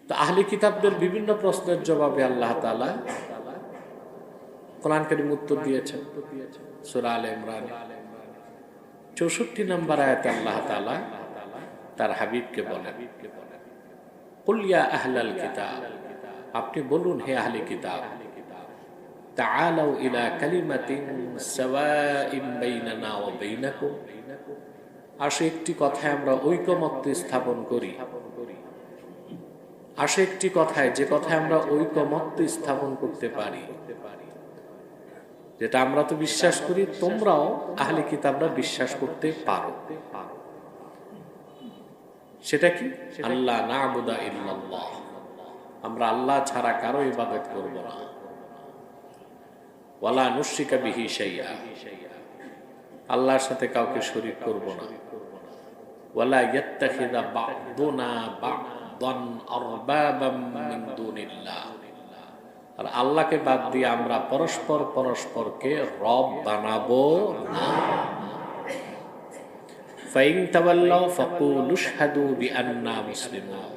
তো আহলি কিতাবদের বিভিন্ন প্রশ্নের জবাবে আল্লাহ তাআলা কোরআন কারীম উত্তর দিয়েছেন। সূরা আলে ইমরান 64 নম্বর আয়াতে আল্লাহ তাআলা তার হাবিবকে বলেন, কুল ইয়া আহলাল কিতাব, আপনি বলুন হে আহলি কিতাব, তাআলাউ ইলা কালিমাতিন সাওয়াইন বাইনানা ওয়া বাইনাকুম, আসে একটি কথায় আমরা ঐকমত্য স্থাপন করি। আসে একটি কথায়, যে কথায় আমরা ঐকমত্য স্থাপন করতে পারি, যেটা আমরা তো বিশ্বাস করি, তোমরাও আহলে কিতাবরা বিশ্বাস করতে পারো। সেটা কি? আল্লাহ না'বুদা ইল্লাল্লাহ, আমরা আল্লাহ ছাড়া কারো ইবাদত করব না। ওয়ালা নুশরিকা বিহি শাইআ, আল্লাহর সাথে কাউকে শরীক করব না। ওয়ালা ইয়াত্তাখিযা বা'দুনা বা'দান আরবাবাম মিন দুনিল্লাহ, আর আল্লাহকে বাদ দিয়ে আমরা পরস্পর পরস্পরকে রব বানাবো না। ফাইন তাওয়াল্লাউ ফাকুলু আশহাদু বিআন্না মুসলিমুন,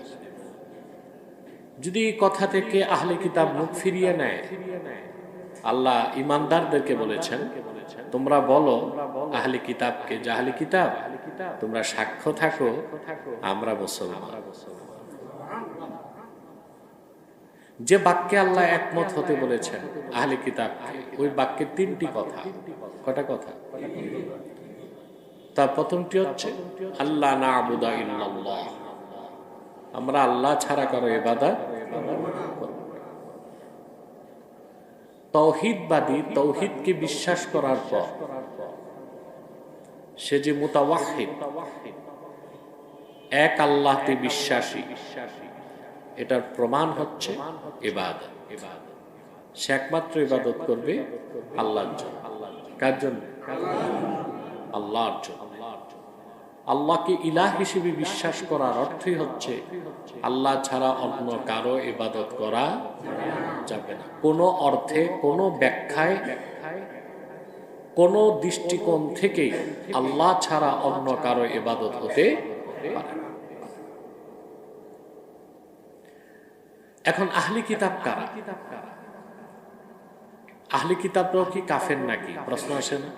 যদি কথা থেকে আহলে কিতাব মুখ ফিরিয়ে নেয়, আল্লাহ ঈমানদারদেরকে বলেছেন, তোমরা বলো আহলে কিতাবকে, যে আহলে কিতাব তোমরা সাক্ষ্য থাকো আমরা মুসলমান। যে বাক্যে আল্লাহ একমত হতে বলেছেন আহলে কিতাবকে, ওই বাক্যে তিনটি কথা। কটা কথা? তার প্রথমটি হচ্ছে আল্লাহ না'বুদা ইল্লাল্লাহ, আমরা আল্লাহ ছাড়া কারো ইবাদত করব না। তাওহীদবাদী তাওহীদকে বিশ্বাস করার পর সে যে মুতাওয়াহিদ, এক আল্লাহতে বিশ্বাসী, এটার প্রমাণ হচ্ছে ইবাদত। সে একমাত্র ইবাদত করবে আল্লাহর জন্য। কার জন্য? আল্লাহর জন্য। আল্লাহকে ইলাহ হিসেবে বিশ্বাস করার অর্থই হচ্ছে আল্লাহ ছাড়া অন্য কারো ইবাদত করা যাবে না। কোনো অর্থে, কোনো ব্যাখ্যায়, কোনো দৃষ্টিকোণ থেকে আল্লাহ ছাড়া অন্য কারো ইবাদত হতে পারে না। এখন আহলি কিতাব কারা? আহলি কিতাবরাও কি কাফের নাকি? প্রশ্ন আসে না?